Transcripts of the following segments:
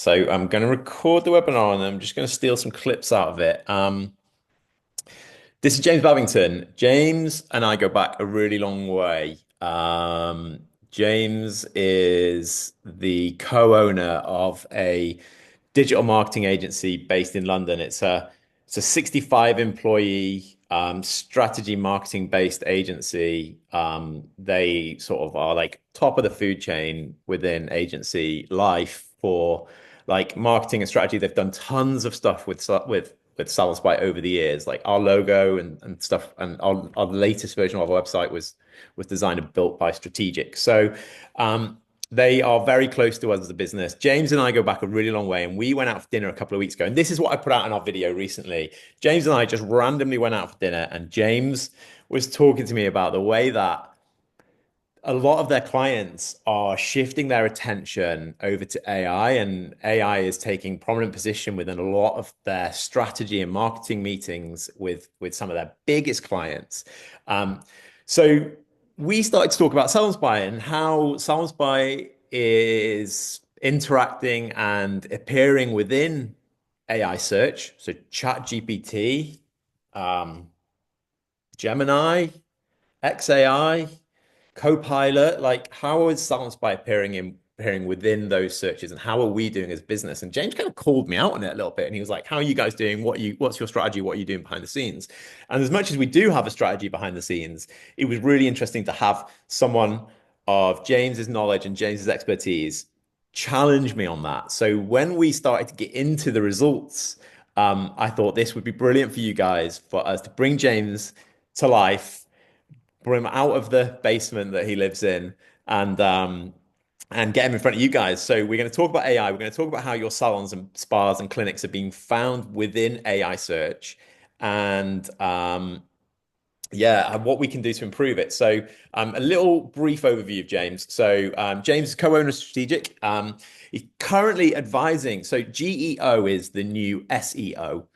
So I'm going to record the webinar and I'm just going to steal some clips out of it. This is James Bavington. James and I go back a really long way. James is the co-owner of a digital marketing agency based in London. It's a 65 employee strategy marketing based agency. They sort of are like top of the food chain within agency life for like marketing and strategy. They've done tons of stuff with salonspy over the years, like our logo and stuff, and our latest version of our website was designed and built by Strategic. So they are very close to us as a business. James and I go back a really long way, and we went out for dinner a couple of weeks ago. And this is what I put out in our video recently. James and I just randomly went out for dinner, and James was talking to me about the way that a lot of their clients are shifting their attention over to AI, and AI is taking prominent position within a lot of their strategy and marketing meetings with some of their biggest clients. So we started to talk about salonspy and how salonspy is interacting and appearing within AI search. So ChatGPT, um, Gemini, XAI, Copilot, like how is salonspy appearing within those searches, and how are we doing as business? And James kind of called me out on it a little bit, and he was like, "How are you guys doing? What's your strategy? What are you doing behind the scenes?" And as much as we do have a strategy behind the scenes, it was really interesting to have someone of James's knowledge and James's expertise challenge me on that. So when we started to get into the results, I thought this would be brilliant for you guys for us to bring James to life, bring him out of the basement that he lives in, and get him in front of you guys. So we're going to talk about AI. We're going to talk about how your salons and spas and clinics are being found within AI search, and yeah, and what we can do to improve it. So a little brief overview of James. So James is co-owner of Strategic. He's currently advising. So GEO is the new SEO.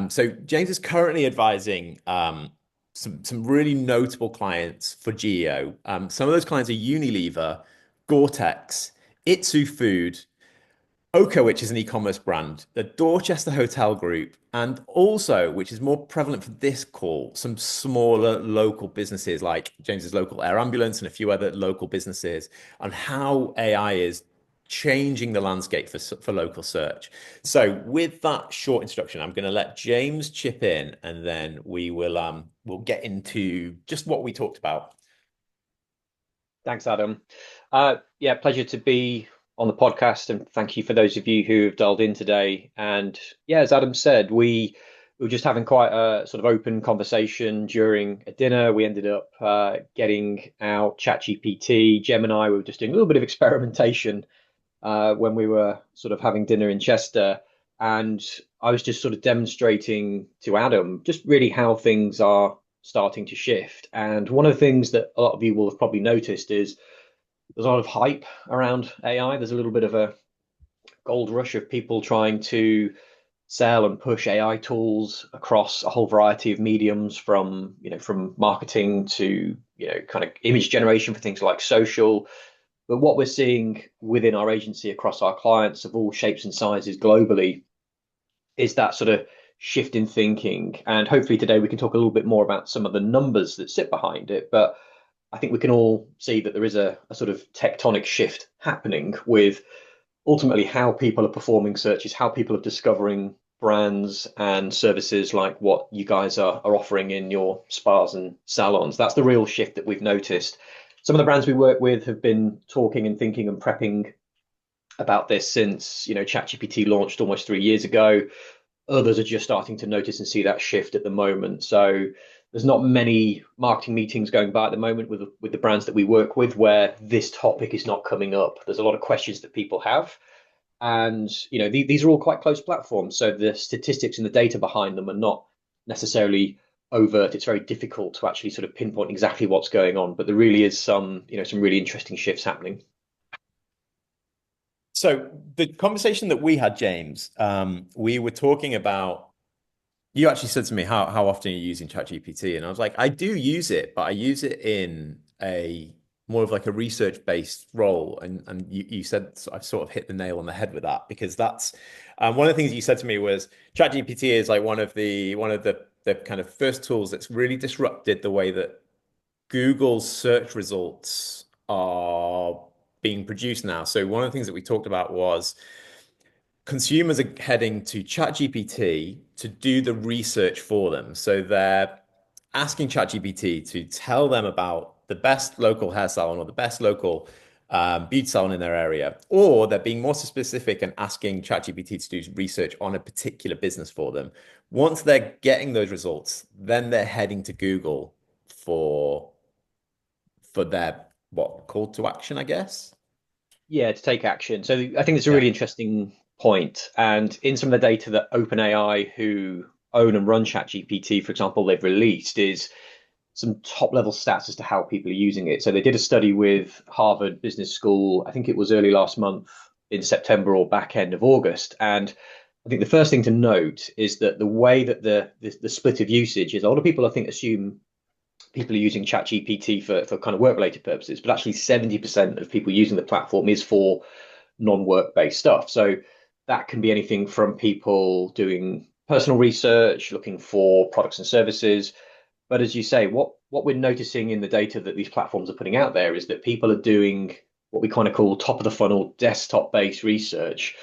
So James is currently advising some really notable clients for GEO. Some of those clients are Unilever, Gore-Tex, Itsu Food, Oko, which is an e-commerce brand, the Dorchester Hotel Group, and also, which is more prevalent for this call, some smaller local businesses like James's local air ambulance and a few other local businesses, and how AI is changing the landscape for local search. So with that short introduction, I'm going to let James chip in, and then we'll get into just what we talked about. Thanks, Adam. Yeah, pleasure to be on the podcast, and thank you for those of you who have dialed in today. And yeah, as Adam said, we were just having quite a sort of open conversation during a dinner. We ended up getting out ChatGPT, Gemini. We were just doing a little bit of experimentation when we were sort of having dinner in Chester, and I was just sort of demonstrating to Adam just really how things are starting to shift. And one of the things that a lot of you will have probably noticed is there's a lot of hype around AI. There's a little bit of a gold rush of people trying to sell and push AI tools across a whole variety of mediums, from from marketing to kind of image generation for things like social. But what we're seeing within our agency across our clients of all shapes and sizes globally is that sort of shift in thinking. And hopefully today we can talk a little bit more about some of the numbers that sit behind it. But I think we can all see that there is a sort of tectonic shift happening with ultimately how people are performing searches, how people are discovering brands and services like what you guys are offering in your spas and salons. That's the real shift that we've noticed. Some of the brands we work with have been talking and thinking and prepping about this since ChatGPT launched almost 3 years ago. Others are just starting to notice and see that shift at the moment. So there's not many marketing meetings going by at the moment with the brands that we work with where this topic is not coming up. There's a lot of questions that people have, and these are all quite close platforms, so the statistics and the data behind them are not necessarily overt. It's very difficult to actually sort of pinpoint exactly what's going on, but there really is some really interesting shifts happening. So the conversation that we had, James, we were talking about. You actually said to me, how often are you using ChatGPT? And I was like, I do use it, but I use it in a more of like a research-based role. And you said I've sort of hit the nail on the head with that because that's one of the things you said to me was ChatGPT is like one of the kind of first tools that's really disrupted the way that Google's search results are being produced now. So one of the things that we talked about was consumers are heading to ChatGPT to do the research for them. So they're asking ChatGPT to tell them about the best local hair salon or the best local beauty salon in their area, or they're being more specific and asking ChatGPT to do research on a particular business for them. Once they're getting those results, then they're heading to Google for their what call to action, I guess. Yeah, to take action. So I think it's a Yeah. really interesting point. And in some of the data that OpenAI, who own and run ChatGPT, for example, they've released is some top level stats as to how people are using it. So they did a study with Harvard Business School, I think it was early last month in September or back end of August. And I think the first thing to note is that the way that the split of usage is, a lot of people I think assume people are using ChatGPT for kind of work related purposes, but actually 70% of people using the platform is for non-work based stuff. So that can be anything from people doing personal research, looking for products and services. But as you say, what we're noticing in the data that these platforms are putting out there is that people are doing what we kind of call top of the funnel desktop based research.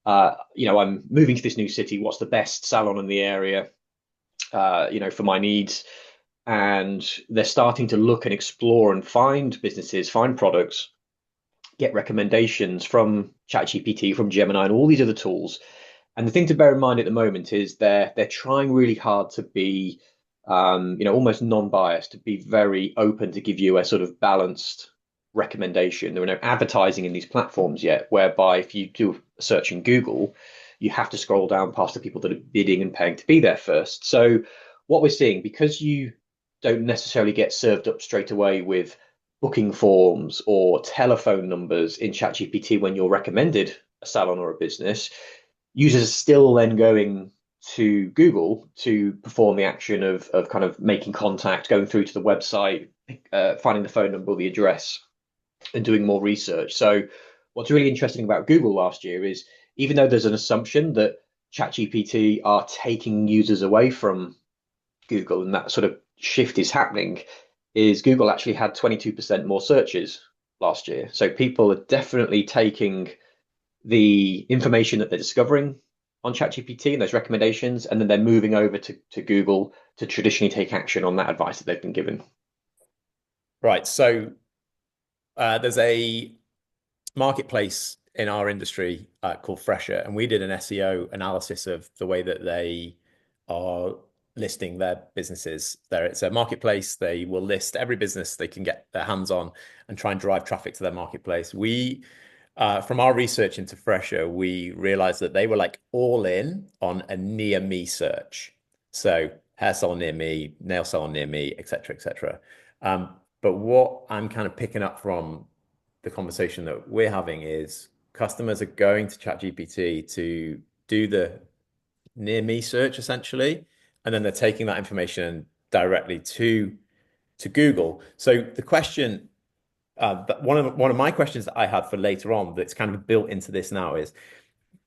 I'm moving to this new city. What's the best salon in the area? For my needs, and they're starting to look and explore and find businesses, find products, get recommendations from ChatGPT, from Gemini, and all these other tools. And the thing to bear in mind at the moment is they're trying really hard to be, almost non-biased, to be very open to give you a sort of balanced recommendation. There are no advertising in these platforms yet, whereby if you do a search in Google, you have to scroll down past the people that are bidding and paying to be there first. So what we're seeing, because you don't necessarily get served up straight away with booking forms or telephone numbers in ChatGPT when you're recommended a salon or a business, users are still then going to Google to perform the action of kind of making contact, going through to the website, finding the phone number, the address, and doing more research. So, what's really interesting about Google last year is even though there's an assumption that ChatGPT are taking users away from Google and that sort of shift is happening, is Google actually had 22% more searches last year. So people are definitely taking the information that they're discovering on ChatGPT and those recommendations, and then they're moving over to Google to traditionally take action on that advice that they've been given. Right. So there's a marketplace in our industry called Fresher, and we did an SEO analysis of the way that they are listing their businesses. There, it's a marketplace. They will list every business they can get their hands on and try and drive traffic to their marketplace. From our research into Fresher, we realized that they were like all in on a near me search. So hair salon near me, nail salon near me, et cetera, et cetera. But what I'm kind of picking up from the conversation that we're having is customers are going to ChatGPT to do the near me search essentially, and then they're taking that information directly to Google. So the question, one of my questions that I had for later on that's kind of built into this now is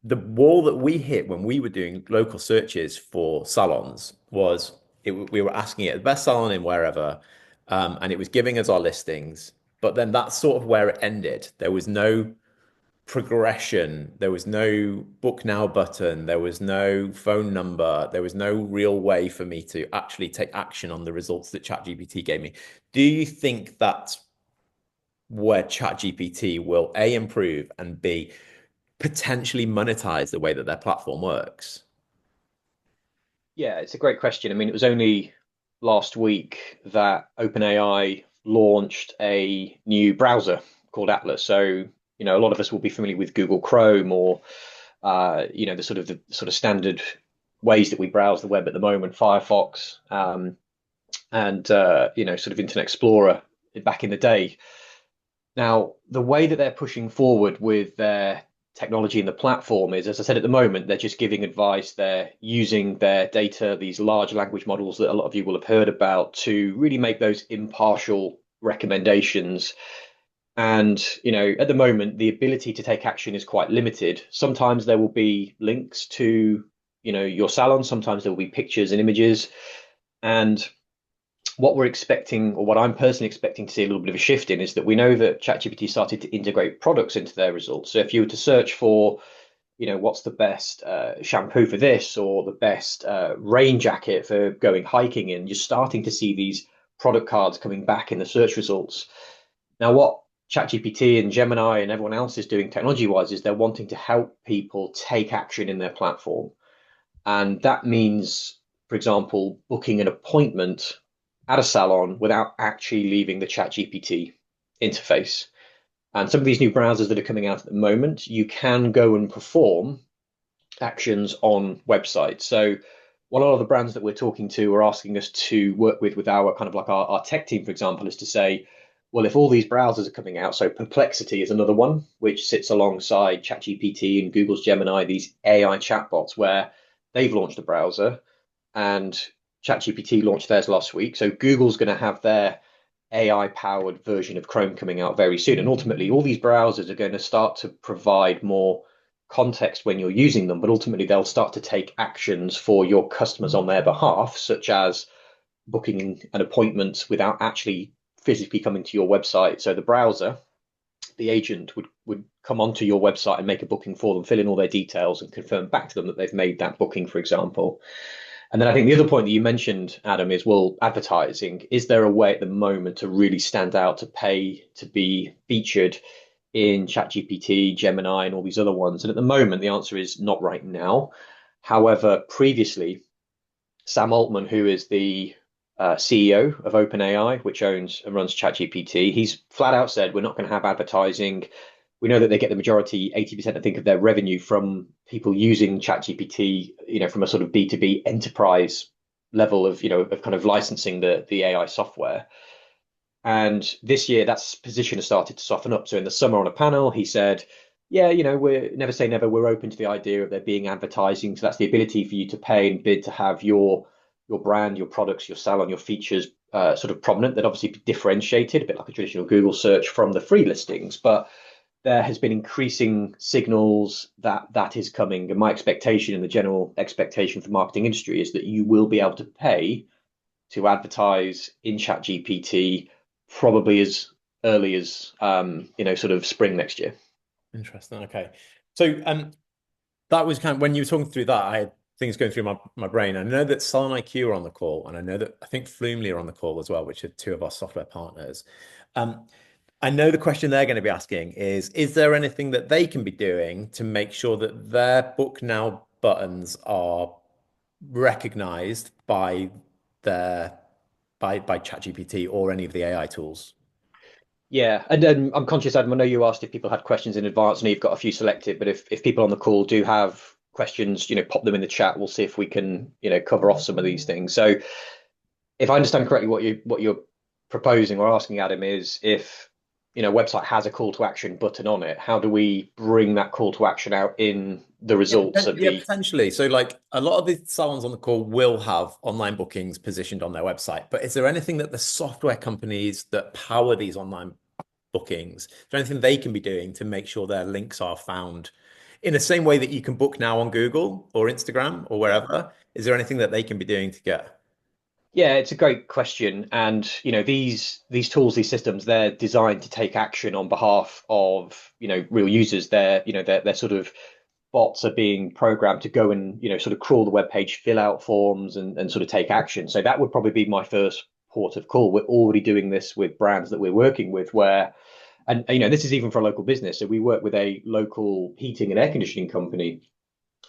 the wall that we hit when we were doing local searches for salons was we were asking it the best salon in wherever, and it was giving us our listings. But then that's sort of where it ended. There was no progression. There was no book now button. There was no phone number. There was no real way for me to actually take action on the results that ChatGPT gave me. Do you think that's where ChatGPT will A, improve and B, potentially monetize the way that their platform works? Yeah, it's a great question. I mean, it was only last week that OpenAI launched a new browser called Atlas. So, a lot of us will be familiar with Google Chrome or, the sort of standard ways that we browse the web at the moment, Firefox, and sort of Internet Explorer back in the day. Now, the way that they're pushing forward with their technology and the platform is, as I said, at the moment, they're just giving advice. They're using their data, these large language models that a lot of you will have heard about, to really make those impartial recommendations. And, at the moment, the ability to take action is quite limited. Sometimes there will be links to, your salon. Sometimes there will be pictures and images. And what we're expecting, or what I'm personally expecting to see a little bit of a shift in, is that we know that ChatGPT started to integrate products into their results. So if you were to search for, what's the best shampoo for this, or the best rain jacket for going hiking in, you're starting to see these product cards coming back in the search results. Now, what ChatGPT and Gemini and everyone else is doing technology wise is they're wanting to help people take action in their platform. And that means, for example, booking an appointment at a salon without actually leaving the ChatGPT interface. And some of these new browsers that are coming out at the moment, you can go and perform actions on websites. So what a lot of the brands that we're talking to are asking us to work with our kind of like our tech team, for example, is to say, well, if all these browsers are coming out, so Perplexity is another one, which sits alongside ChatGPT and Google's Gemini, these AI chatbots, where they've launched a browser and ChatGPT launched theirs last week. So Google's going to have their AI powered version of Chrome coming out very soon. And ultimately, all these browsers are going to start to provide more context when you're using them, but ultimately, they'll start to take actions for your customers on their behalf, such as booking an appointment without actually physically coming to your website. So the browser, the agent would come onto your website and make a booking for them, fill in all their details and confirm back to them that they've made that booking, for example. And then I think the other point that you mentioned, Adam, is, well, advertising. Is there a way at the moment to really stand out, to pay to be featured in ChatGPT, Gemini, and all these other ones? And at the moment, the answer is not right now. However, previously, Sam Altman, who is the CEO of OpenAI, which owns and runs ChatGPT, he's flat out said, we're not going to have advertising. We know that they get the majority, 80%, I think, of their revenue from people using ChatGPT, from a sort of B2B enterprise level of, of kind of licensing the AI software. And this year, that position has started to soften up. So in the summer on a panel, he said, yeah, we're never say never. We're open to the idea of there being advertising. So that's the ability for you to pay and bid to have your brand, your products, your salon, your features sort of prominent. That obviously be differentiated, a bit like a traditional Google search, from the free listings. But there has been increasing signals that that is coming. And my expectation and the general expectation for the marketing industry is that you will be able to pay to advertise in ChatGPT probably as early as sort of spring next year. Interesting. Okay. So that was kind of when you were talking through that, I had things going through my brain. I know that Salon IQ are on the call, and I know that I think Fluently are on the call as well, which are two of our software partners. I know the question they're going to be asking is there anything that they can be doing to make sure that their book now buttons are recognized by their by ChatGPT or any of the AI tools? Yeah, and then I'm conscious, Adam, I know you asked if people had questions in advance, and you've got a few selected, but if people on the call do have questions, pop them in the chat. We'll see if we can, cover off some of these things. So if I understand correctly, what you're proposing or asking, Adam, is if a website has a call to action button on it, how do we bring that call to action out in the results of Yeah, the? potentially. So, like a lot of the salons on the call will have online bookings positioned on their website, but is there anything that the software companies that power these online bookings, is there anything they can be doing to make sure their links are found in the same way that you can book now on Google or Instagram or wherever? Is there anything that they can be doing to get? Yeah, it's a great question. And these tools, these systems, they're designed to take action on behalf of, real users. They're sort of bots are being programmed to go and, sort of crawl the web page, fill out forms and sort of take action. So that would probably be my first port of call. We're already doing this with brands that we're working with where, and this is even for a local business. So we work with a local heating and air conditioning company.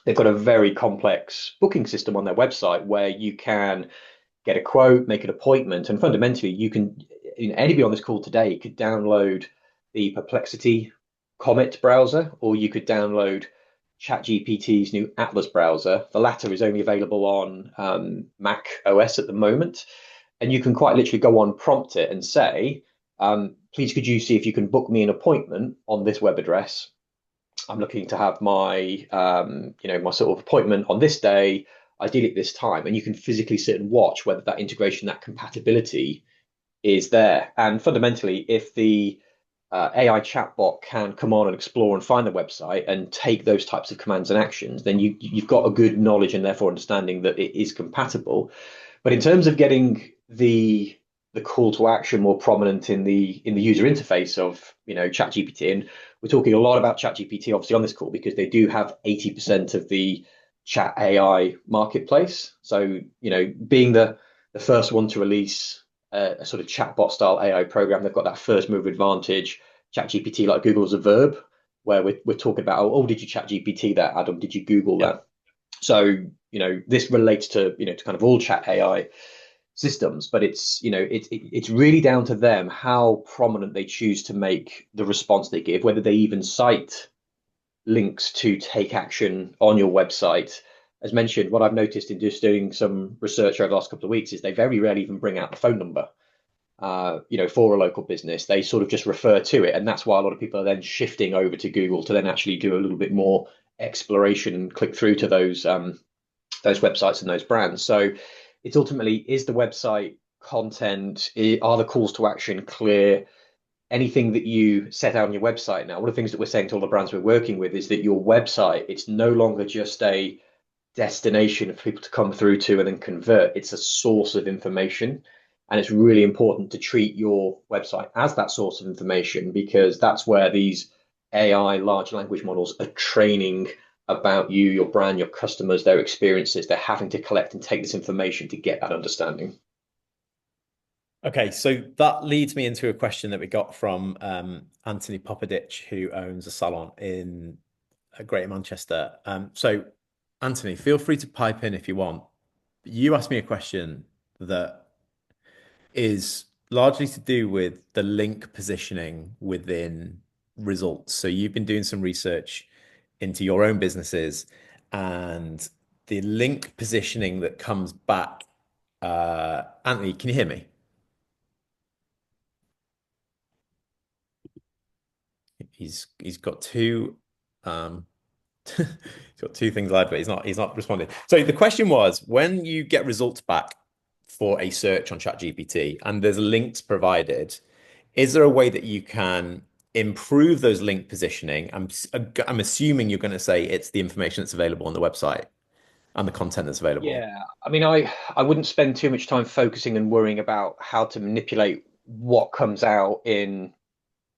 They've got a very complex booking system on their website where you can get a quote, make an appointment, and fundamentally, you can. Anybody on this call today could download the Perplexity Comet browser, or you could download ChatGPT's new Atlas browser. The latter is only available on Mac OS at the moment, and you can quite literally go on, prompt it, and say, "Please, could you see if you can book me an appointment on this web address? I'm looking to have my, my sort of appointment on this day, ideally at this time," and you can physically sit and watch whether that integration, that compatibility is there. And fundamentally, if the AI chatbot can come on and explore and find the website and take those types of commands and actions, then you've got a good knowledge and therefore understanding that it is compatible. But in terms of getting the call to action more prominent in the user interface of ChatGPT, and we're talking a lot about ChatGPT obviously on this call because they do have 80% of the chat AI marketplace. So being the first one to release a sort of chatbot style AI program, they've got that first mover advantage. ChatGPT, like Google's a verb, where we're talking about, oh, did you ChatGPT that, Adam? Did you Google Yeah. that? So, this relates to kind of all chat AI systems, but it's really down to them how prominent they choose to make the response they give, whether they even cite links to take action on your website. As mentioned, what I've noticed in just doing some research over the last couple of weeks is they very rarely even bring out the phone number. For a local business, they sort of just refer to it, and that's why a lot of people are then shifting over to Google to then actually do a little bit more exploration and click through to those websites and those brands. So it's ultimately, is the website content, are the calls to action clear? Anything that you set out on your website now, one of the things that we're saying to all the brands we're working with is that your website, it's no longer just a destination for people to come through to and then convert. It's a source of information. And it's really important to treat your website as that source of information because that's where these AI large language models are training about you, your brand, your customers, their experiences. They're having to collect and take this information to get that understanding. Okay, so that leads me into a question that we got from Anthony Popovich, who owns a salon in Greater Manchester. So, Anthony, feel free to pipe in if you want. You asked me a question that is largely to do with the link positioning within results. So, you've been doing some research into your own businesses and the link positioning that comes back. Anthony, can you hear me? He's got two um he's got two things live, but he's not responding. So the question was, when you get results back for a search on ChatGPT and there's links provided, is there a way that you can improve those link positioning? I'm assuming you're going to say it's the information that's available on the website and the content that's available. Yeah, I mean, I wouldn't spend too much time focusing and worrying about how to manipulate what comes out in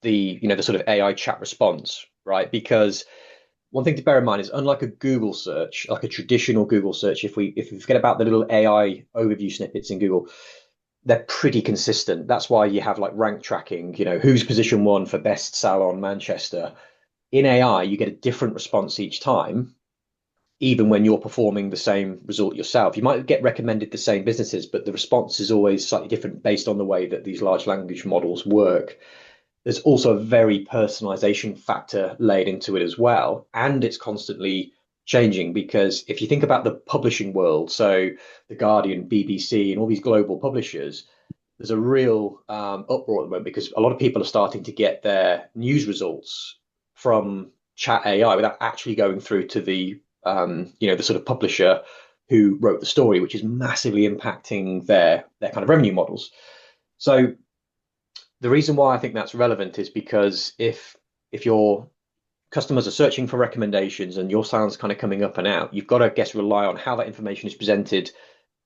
the sort of AI chat response, right? Because one thing to bear in mind is unlike a Google search, like a traditional Google search, if we forget about the little AI overview snippets in Google, they're pretty consistent. That's why you have like rank tracking, who's position one for best salon Manchester. In AI, you get a different response each time, even when you're performing the same result yourself. You might get recommended the same businesses, but the response is always slightly different based on the way that these large language models work. There's also a very personalization factor laid into it as well. And it's constantly changing because if you think about the publishing world, so The Guardian, BBC, and all these global publishers, there's a real uproar at the moment because a lot of people are starting to get their news results from chat AI without actually going through to the sort of publisher who wrote the story, which is massively impacting their kind of revenue models. So the reason why I think that's relevant is because if your customers are searching for recommendations and your sound's kind of coming up and out, you've got to, I guess, rely on how that information is presented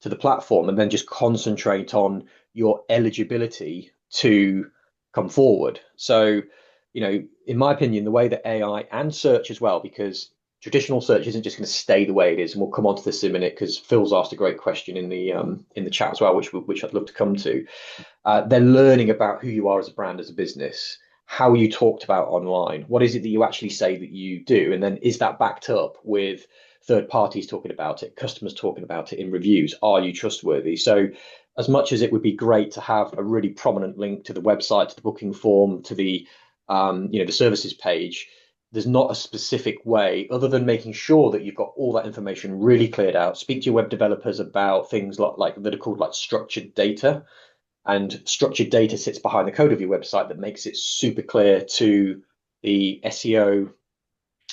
to the platform and then just concentrate on your eligibility to come forward. So, in my opinion, the way that AI and search as well, because traditional search isn't just going to stay the way it is, and we'll come on to this in a minute because Phil's asked a great question in the chat as well, which I'd love to come to. They're learning about who you are as a brand, as a business, how you talked about online, what is it that you actually say that you do, and then is that backed up with third parties talking about it, customers talking about it in reviews? Are you trustworthy? So, as much as it would be great to have a really prominent link to the website, to the booking form, to the services page, there's not a specific way other than making sure that you've got all that information really cleared out. Speak to your web developers about things like that are called like structured data, and structured data sits behind the code of your website that makes it super clear to the SEO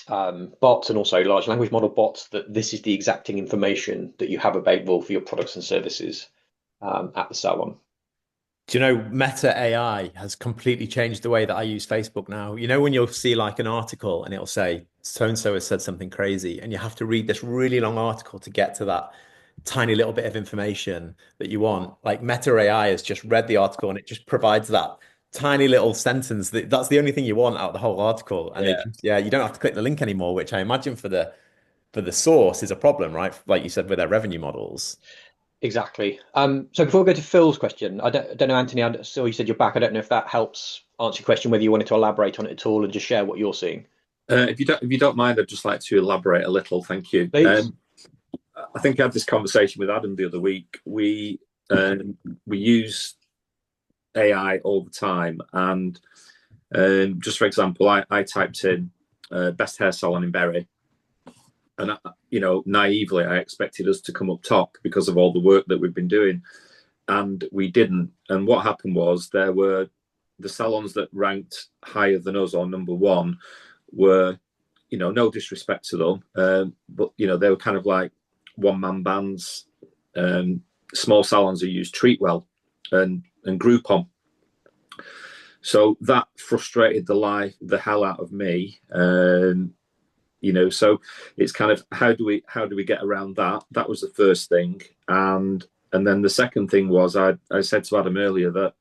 bots and also large language model bots that this is the exacting information that you have available for your products and services at the salon. Do you know, Meta AI has completely changed the way that I use Facebook now. You know, when you'll see like an article and it'll say so and so has said something crazy, and you have to read this really long article to get to that tiny little bit of information that you want. Like Meta AI has just read the article and it just provides that tiny little sentence that's the only thing you want out of the whole article. And Yeah. yeah, you don't have to click the link anymore, which I imagine for the source is a problem, right? Like you said with their revenue models. Exactly. So before we go to Phil's question, I don't know, Anthony, I saw you said you're back. I don't know if that helps answer your question, whether you wanted to elaborate on it at all and just share what you're seeing. If you don't mind, I'd just like to elaborate a little. Thank you. Please. I think I had this conversation with Adam the other week. We use AI all the time, and just for example, I typed in best hair salon in Bury, and naively, I expected us to come up top because of all the work that we've been doing, and we didn't. And what happened was there were the salons that ranked higher than us, or number one, were, no disrespect to them, but they were kind of like one-man bands, small salons who use Treatwell and Groupon. So that frustrated the hell out of me. So it's kind of how do we get around that? That was the first thing, and then the second thing was I said to Adam earlier that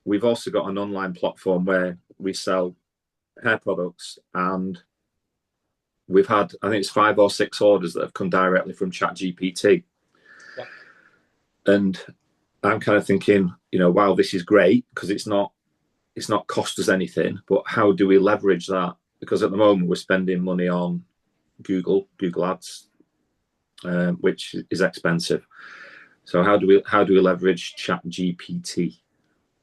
we've also got an online platform where we sell hair products, and we've had, I think it's 5 or 6 orders that have come directly from ChatGPT. Yeah. And I'm kind of thinking, wow, this is great because it's not cost us anything, but how do we leverage that? Because at the moment we're spending money on Google Ads, which is expensive. So how do we leverage ChatGPT?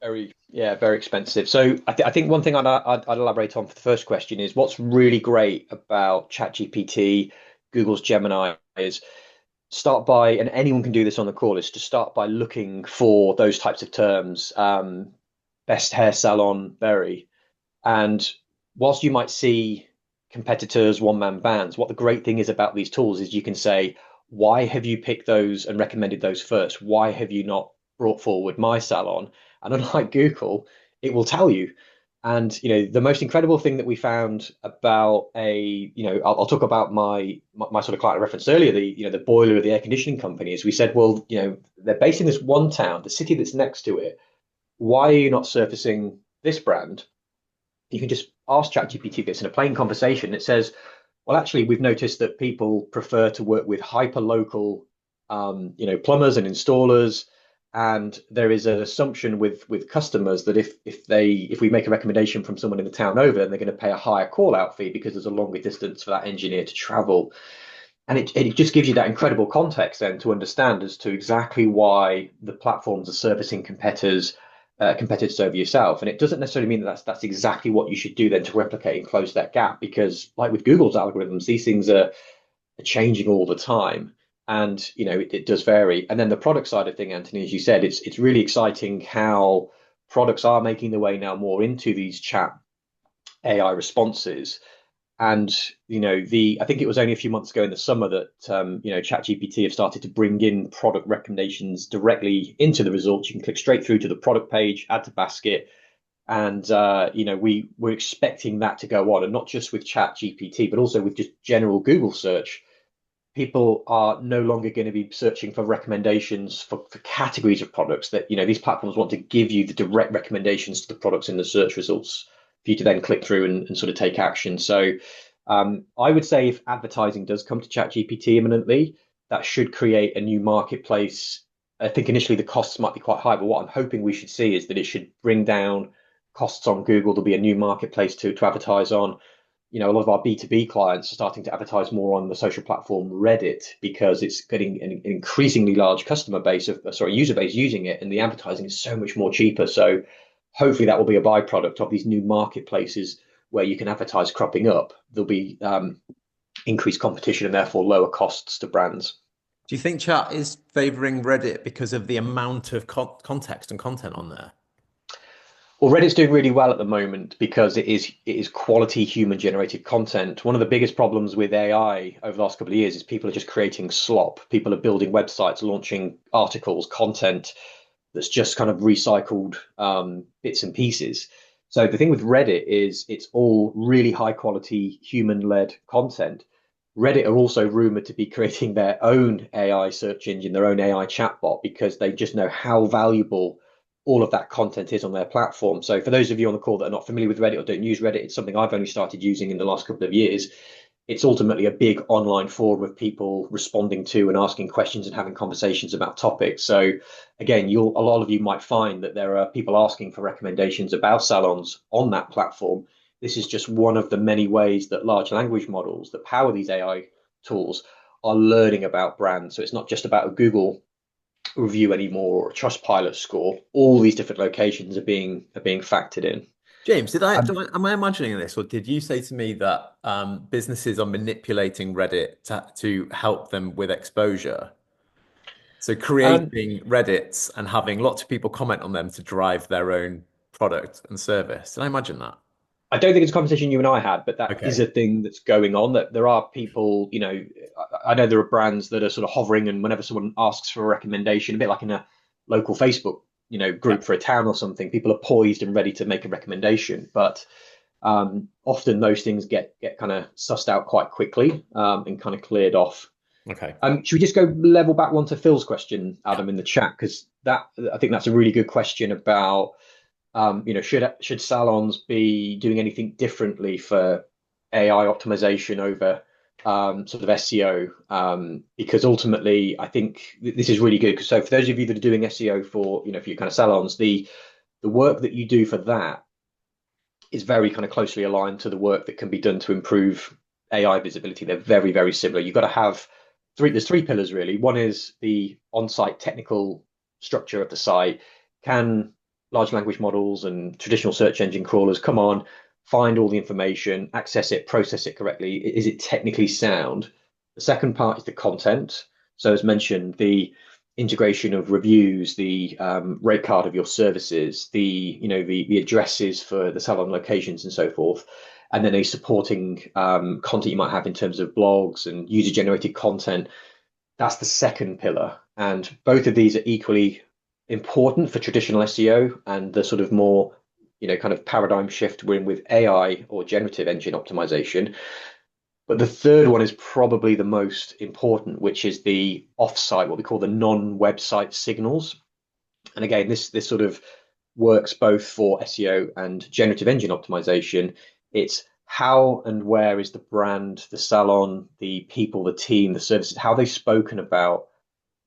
Very expensive. So I think one thing I'd elaborate on for the first question is what's really great about ChatGPT, Google's Gemini is start by, and anyone can do this on the call, is to start by looking for those types of terms, best hair salon, Bury. And whilst you might see competitors, one-man bands, what the great thing is about these tools is you can say, why have you picked those and recommended those first? Why have you not brought forward my salon? And unlike Google, it will tell you. And the most incredible thing that we found about I'll talk about my sort of client I referenced earlier, the boiler of the air conditioning company, is we said, well, they're based in this one town, the city that's next to it. Why are you not surfacing this brand? You can just ask ChatGPT this in a plain conversation. It says, well, actually, we've noticed that people prefer to work with hyper local, plumbers and installers. And there is an assumption with customers that if we make a recommendation from someone in the town over, then they're going to pay a higher call out fee because there's a longer distance for that engineer to travel. And it just gives you that incredible context then to understand as to exactly why the platforms are servicing competitors over yourself. And it doesn't necessarily mean that that's exactly what you should do then to replicate and close that gap, because like with Google's algorithms, these things are changing all the time. And it does vary. And then the product side of thing, Anthony, as you said, it's really exciting how products are making their way now more into these chat AI responses. And I think it was only a few months ago in the summer that ChatGPT have started to bring in product recommendations directly into the results. You can click straight through to the product page, add to basket, and we're expecting that to go on, and not just with ChatGPT, but also with just general Google search. People are no longer going to be searching for recommendations for categories of products. That these platforms want to give you the direct recommendations to the products in the search results for you to then click through and sort of take action. So I would say if advertising does come to ChatGPT imminently, that should create a new marketplace. I think initially the costs might be quite high, but what I'm hoping we should see is that it should bring down costs on Google. There'll be a new marketplace to advertise on. A lot of our B2B clients are starting to advertise more on the social platform Reddit because it's getting an increasingly large user base using it, and the advertising is so much more cheaper. So hopefully that will be a byproduct of these new marketplaces where you can advertise cropping up. There'll be increased competition and therefore lower costs to brands. Do you think chat is favoring Reddit because of the amount of context and content on there? Well, Reddit's doing really well at the moment because it is quality human generated content. One of the biggest problems with AI over the last couple of years is people are just creating slop. People are building websites, launching articles, content that's just kind of recycled bits and pieces. So the thing with Reddit is it's all really high quality human-led content. Reddit are also rumored to be creating their own AI search engine, their own AI chatbot, because they just know how valuable all of that content is on their platform. So for those of you on the call that are not familiar with Reddit or don't use Reddit, it's something I've only started using in the last couple of years. It's ultimately a big online forum of people responding to and asking questions and having conversations about topics. So again, a lot of you might find that there are people asking for recommendations about salons on that platform. This is just one of the many ways that large language models that power these AI tools are learning about brands. So it's not just about a Google review anymore or a Trustpilot score. All these different locations are being factored in. James, am I imagining this, or did you say to me that businesses are manipulating Reddit to help them with exposure? So Um, creating Reddits and having lots of people comment on them to drive their own product and service. Did I imagine that? I don't think it's a conversation you and I had, but that is Okay. a thing that's going on. That there are people, I know there are brands that are sort of hovering, and whenever someone asks for a recommendation, a bit like in a local Facebook, Yeah. group for a town or something, people are poised and ready to make a recommendation. But often those things get kind of sussed out quite quickly and kind of cleared off. Okay. Should we just go level back one to Phil's question, Yeah. Adam, in the chat? Because that I think that's a really good question about should salons be doing anything differently for AI optimization over sort of SEO? Because ultimately, I think this is really good. So for those of you that are doing SEO for your kind of salons, the work that you do for that is very kind of closely aligned to the work that can be done to improve AI visibility. They're very, very similar. You've got to have there's three pillars really. One is the on-site technical structure of the site. Can large language models and traditional search engine crawlers come on, find all the information, access it, process it correctly? Is it technically sound? The second part is the content. So as mentioned, the integration of reviews, the rate card of your services, the addresses for the salon locations and so forth, and then a supporting content you might have in terms of blogs and user generated content. That's the second pillar, and both of these are equally important for traditional SEO and the sort of more kind of paradigm shift we're in with AI or generative engine optimization. But the third one is probably the most important, which is the offsite, what we call the non-website signals. And again, this sort of works both for SEO and generative engine optimization. It's how and where is the brand, the salon, the people, the team, the services, how they've spoken about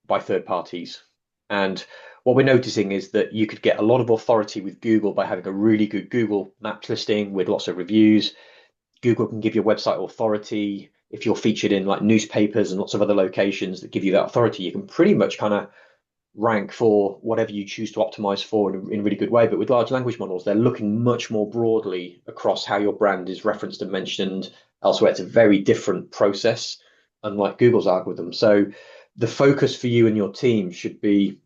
by third parties. And what we're noticing is that you could get a lot of authority with Google by having a really good Google Maps listing with lots of reviews. Google can give your website authority. If you're featured in like newspapers and lots of other locations that give you that authority, you can pretty much kind of rank for whatever you choose to optimize for in a really good way. But with large language models, they're looking much more broadly across how your brand is referenced and mentioned elsewhere. It's a very different process, unlike Google's algorithm. So the focus for you and your team should be,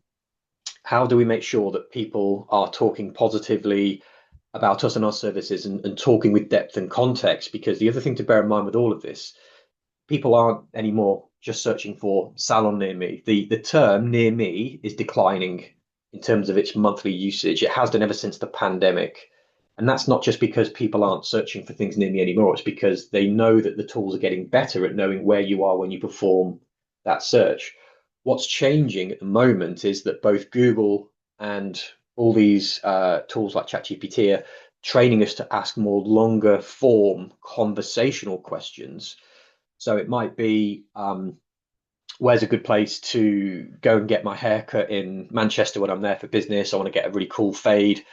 how do we make sure that people are talking positively about us and our services, and talking with depth and context? Because the other thing to bear in mind with all of this, people aren't anymore just searching for salon near me. The term near me is declining in terms of its monthly usage. It has done ever since the pandemic. And that's not just because people aren't searching for things near me anymore. It's because they know that the tools are getting better at knowing where you are when you perform that search. What's changing at the moment is that both Google and all these tools like ChatGPT are training us to ask more longer form conversational questions. So it might be, where's a good place to go and get my haircut in Manchester when I'm there for business? I want to get a really cool fade.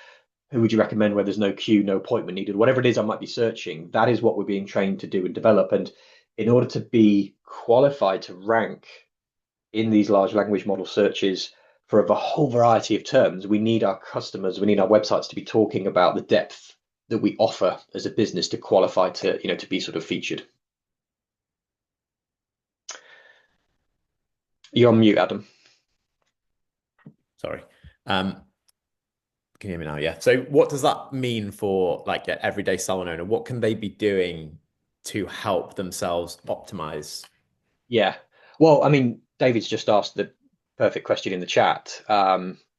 Who would you recommend where there's no queue, no appointment needed? Whatever it is I might be searching, that is what we're being trained to do and develop. And in order to be qualified to rank in these large language model searches for a whole variety of terms, we need our customers, we need our websites to be talking about the depth that we offer as a business to qualify to be sort of featured. You're on mute, Adam. Sorry. Can you hear me now? Yeah. So what does that mean for like an everyday salon owner? What can they be doing to help themselves optimize? Yeah. Well, I mean, David's just asked the perfect question in the chat.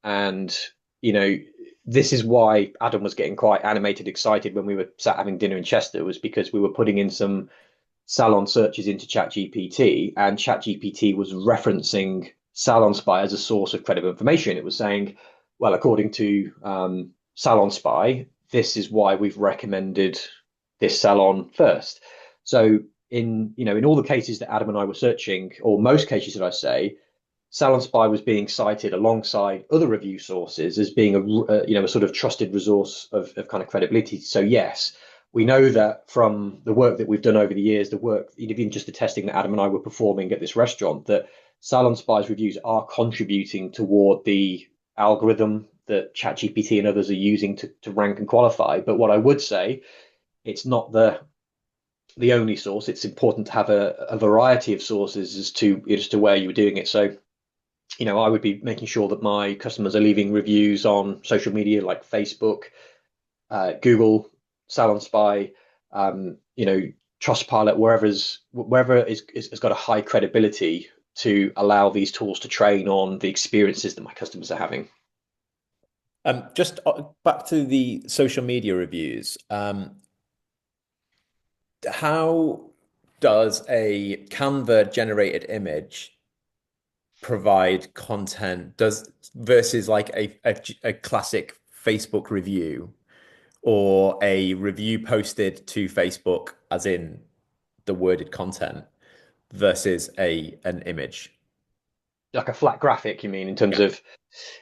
And, you know, this is why Adam was getting quite animated, excited when we were sat having dinner in Chester, was because we were putting in some salon searches into ChatGPT, and ChatGPT was referencing salonspy as a source of credible information. It was saying, well, according to salonspy, this is why we've recommended this salon first. So in all the cases that Adam and I were searching, or most cases that I say, salonspy was being cited alongside other review sources as being a sort of trusted resource of kind of credibility. So yes, we know that from the work that we've done over the years, the work, even just the testing that Adam and I were performing at this restaurant, that salonspy's reviews are contributing toward the algorithm that ChatGPT and others are using to rank and qualify. But what I would say, it's not the only source. It's important to have a variety of sources as to where you were doing it. So I would be making sure that my customers are leaving reviews on social media like Facebook, Google, salonspy, Trustpilot, wherever has got a high credibility to allow these tools to train on the experiences that my customers are having. Just back to the social media reviews. How does a Canva generated image provide content does versus like a classic Facebook review or a review posted to Facebook, as in the worded content, versus an image? Like a flat graphic, you mean, in terms Yeah. of,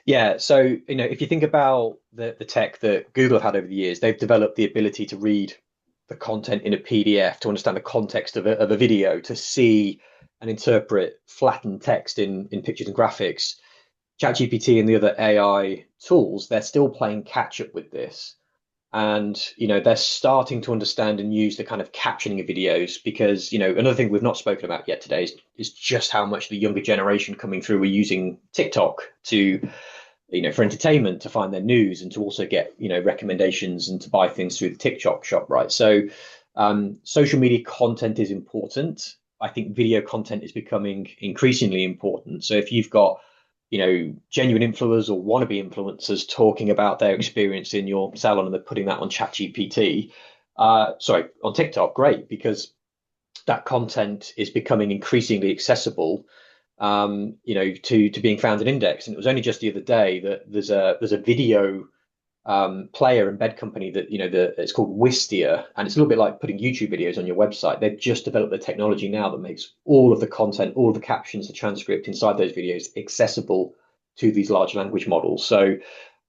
yeah. So, if you think about the tech that Google have had over the years, they've developed the ability to read the content in a PDF, to understand the context of a video, to see and interpret flattened text in pictures and graphics. ChatGPT and the other AI tools, they're still playing catch up with this. And they're starting to understand and use the kind of captioning of videos, because another thing we've not spoken about yet today is just how much the younger generation coming through are using TikTok to for entertainment, to find their news, and to also get recommendations and to buy things through the TikTok shop, right? So social media content is important. I think video content is becoming increasingly important. So if you've got genuine influencers or wannabe influencers talking about their experience in your salon and they're putting that on ChatGPT, on TikTok, great, because that content is becoming increasingly accessible, to being found in index. And it was only just the other day that there's a video player and bed company that it's called Wistia, and it's a little bit like putting YouTube videos on your website. They've just developed the technology now that makes all of the content, all of the captions, the transcript inside those videos accessible to these large language models. So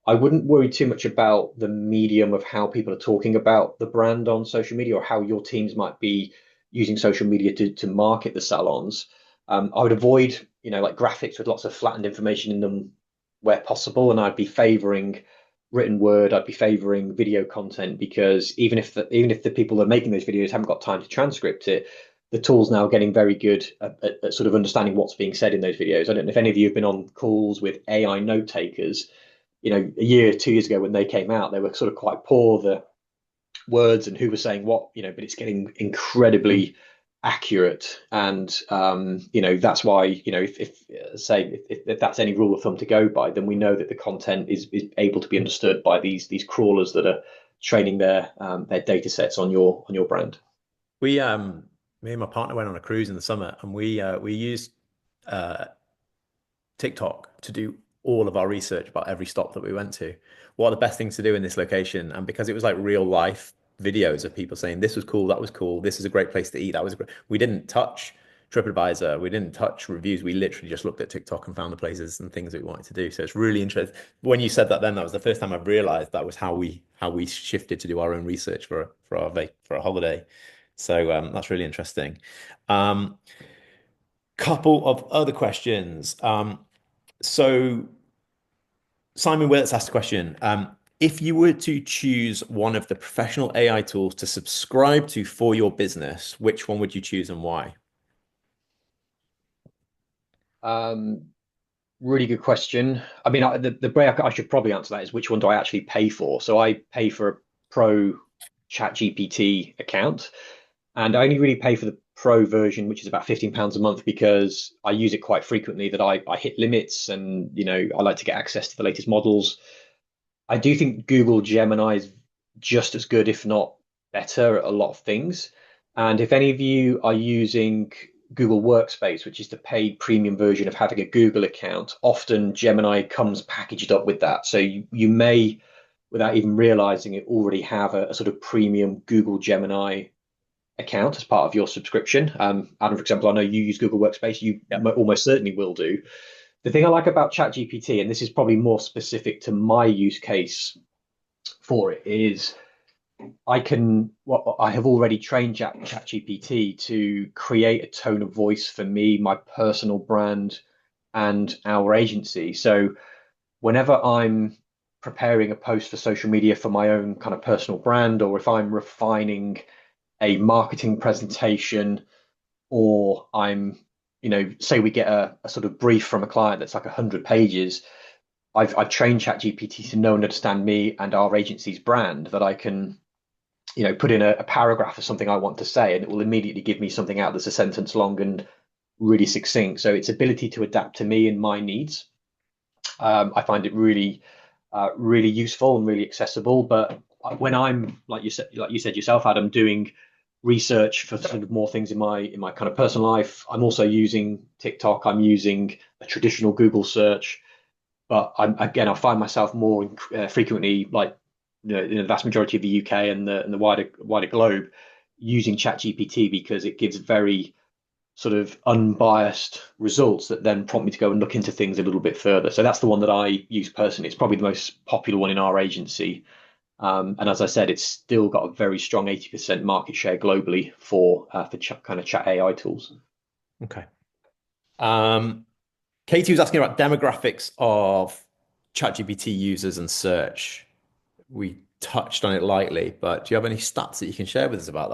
I wouldn't worry too much about the medium of how people are talking about the brand on social media, or how your teams might be using social media to market the salons. I would avoid like graphics with lots of flattened information in them where possible, and I'd be favoring written word. I'd be favoring video content, because even if the people that are making those videos haven't got time to transcript it, the tool's now getting very good at sort of understanding what's being said in those videos. I don't know if any of you have been on calls with AI note takers. A year, 2 years ago when they came out, they were sort of quite poor, the words and who was saying what, but it's getting incredibly accurate. And that's why, if that's any rule of thumb to go by, then we know that the content is able to be understood by these crawlers that are training their data sets on your brand. We Me and my partner went on a cruise in the summer, and we used uh TikTok to do all of our research about every stop that we went to. What are the best things to do in this location? And because it was like real life videos of people saying this was cool, that was cool, this is a great place to eat, that was great. We didn't touch TripAdvisor, we didn't touch reviews. We literally just looked at TikTok and found the places and things that we wanted to do. So it's really interesting. When you said that, then that was the first time I've realized that was how we shifted to do our own research for a holiday. So that's really interesting. Couple of other questions. So Simon Willetts asked a question. If you were to choose one of the professional AI tools to subscribe to for your business, which one would you choose and why? um, Really good question. I mean, the way I should probably answer that is, which one do I actually pay for? So I pay for a pro ChatGPT account, and I only really pay for the Pro version, which is about £15 a month, because I use it quite frequently, that I hit limits, and I like to get access to the latest models. I do think Google Gemini is just as good, if not better, at a lot of things. And if any of you are using Google Workspace, which is the paid premium version of having a Google account, often Gemini comes packaged up with that. So you may, without even realizing it, already have a sort of premium Google Gemini account as part of your subscription. Adam, for example, I know you use Google Workspace. You almost certainly will do. The thing I like about ChatGPT, and this is probably more specific to my use case for it, is I have already trained ChatGPT to create a tone of voice for me, my personal brand, and our agency. So whenever I'm preparing a post for social media for my own kind of personal brand, or if I'm refining a marketing presentation, or I'm, say we get a sort of brief from a client that's like 100 pages, I've trained ChatGPT to know and understand me and our agency's brand, that I can, put in a paragraph of something I want to say, and it will immediately give me something out that's a sentence long and really succinct. So its ability to adapt to me and my needs, I find it really, really useful and really accessible. But when I'm, like you said yourself, Adam, doing research for sort of more things in my kind of personal life, I'm also using TikTok. I'm using a traditional Google search, but I find myself more frequently, like in the vast majority of the UK and the wider globe, using ChatGPT, because it gives very sort of unbiased results that then prompt me to go and look into things a little bit further. So that's the one that I use personally. It's probably the most popular one in our agency. And as I said, it's still got a very strong 80% market share globally for kind of chat AI tools. Okay. Katie was asking about demographics of ChatGPT users and search. We touched on it lightly, but do you have any stats that you can share with us about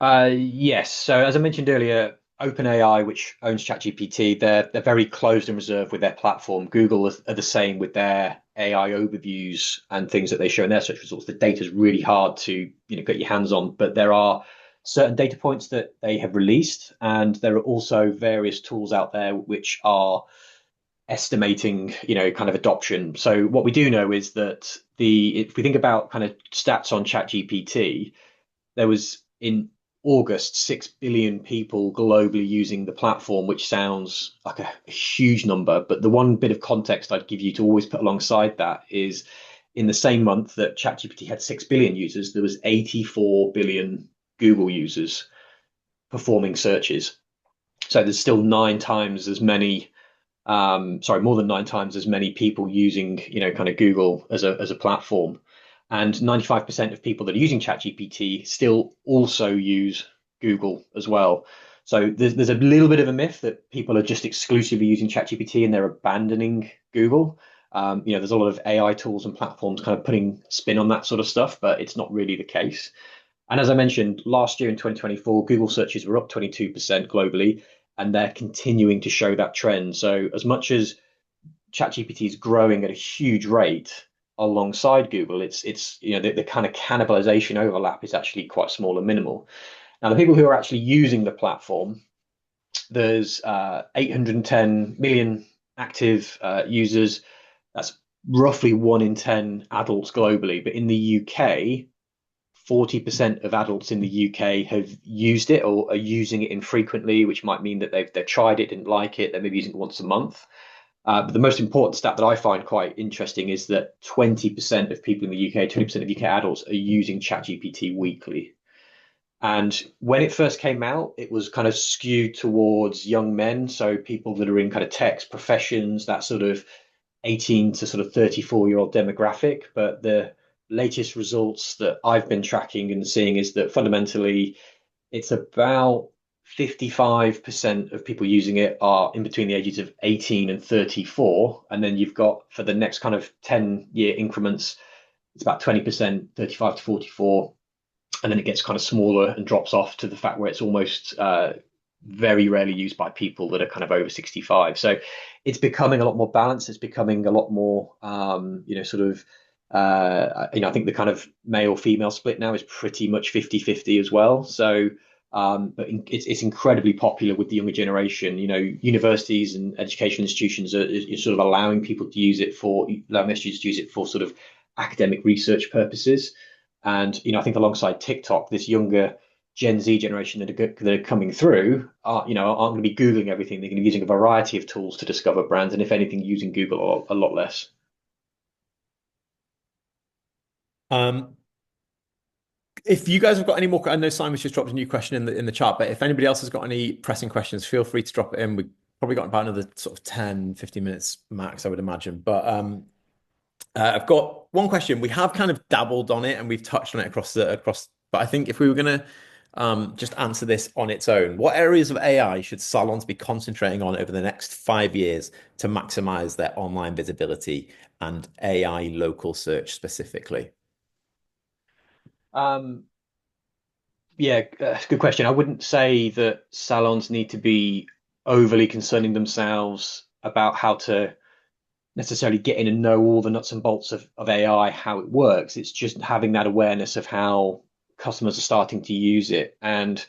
that? Yes. So as I mentioned earlier, OpenAI, which owns ChatGPT, they're very closed and reserved with their platform. Google are the same with their AI overviews and things that they show in their search results. The data is really hard to get your hands on, but there are certain data points that they have released, and there are also various tools out there which are estimating, kind of adoption. So what we do know is that if we think about kind of stats on ChatGPT, there was in August 6 billion people globally using the platform, which sounds like a huge number. But the one bit of context I'd give you to always put alongside that is, in the same month that ChatGPT had 6 billion users, there was 84 billion Google users performing searches. So there's still more than 9 times as many people using, kind of Google as a platform. And 95% of people that are using ChatGPT still also use Google as well. So there's a little bit of a myth that people are just exclusively using ChatGPT and they're abandoning Google. There's a lot of AI tools and platforms kind of putting spin on that sort of stuff, but it's not really the case. And as I mentioned, last year in 2024, Google searches were up 22% globally, and they're continuing to show that trend. So as much as ChatGPT is growing at a huge rate alongside Google, it's the kind of cannibalization overlap is actually quite small and minimal. Now, the people who are actually using the platform, there's 810 million active users. That's roughly 1 in 10 adults globally. But in the UK, 40% of adults in the UK have used it or are using it infrequently, which might mean that they've tried it, didn't like it, they're maybe using it once a month. But the most important stat that I find quite interesting is that 20% of people in the UK, 20% of UK adults, are using ChatGPT weekly. And when it first came out, it was kind of skewed towards young men, so people that are in kind of tech professions, that sort of 18 to sort of 34-year-old demographic. But the latest results that I've been tracking and seeing is that fundamentally it's about 55% of people using it are in between the ages of 18 and 34. And then you've got, for the next kind of 10-year increments, it's about 20%, 35 to 44. And then it gets kind of smaller and drops off to the fact where it's almost very rarely used by people that are kind of over 65. So it's becoming a lot more balanced. It's becoming a lot more, I think the kind of male female split now is pretty much 50-50 as well. So But it's incredibly popular with the younger generation. Universities and educational institutions are sort of allowing people to use it allowing their students to use it for sort of academic research purposes. And I think alongside TikTok, this younger Gen Z generation that are coming through aren't going to be Googling everything. They're going to be using a variety of tools to discover brands, and if anything, using Google a lot less. Um, if you guys have got any more, I know Simon's just dropped a new question in the chat, but if anybody else has got any pressing questions, feel free to drop it in. We've probably got about another sort of 10, 15 minutes max, I would imagine. But I've got one question. We have kind of dabbled on it and we've touched on it but I think if we were going to just answer this on its own, what areas of AI should salons be concentrating on over the next 5 years to maximize their online visibility and AI local search specifically? Yeah, good question. I wouldn't say that salons need to be overly concerning themselves about how to necessarily get in and know all the nuts and bolts of AI, how it works. It's just having that awareness of how customers are starting to use it. And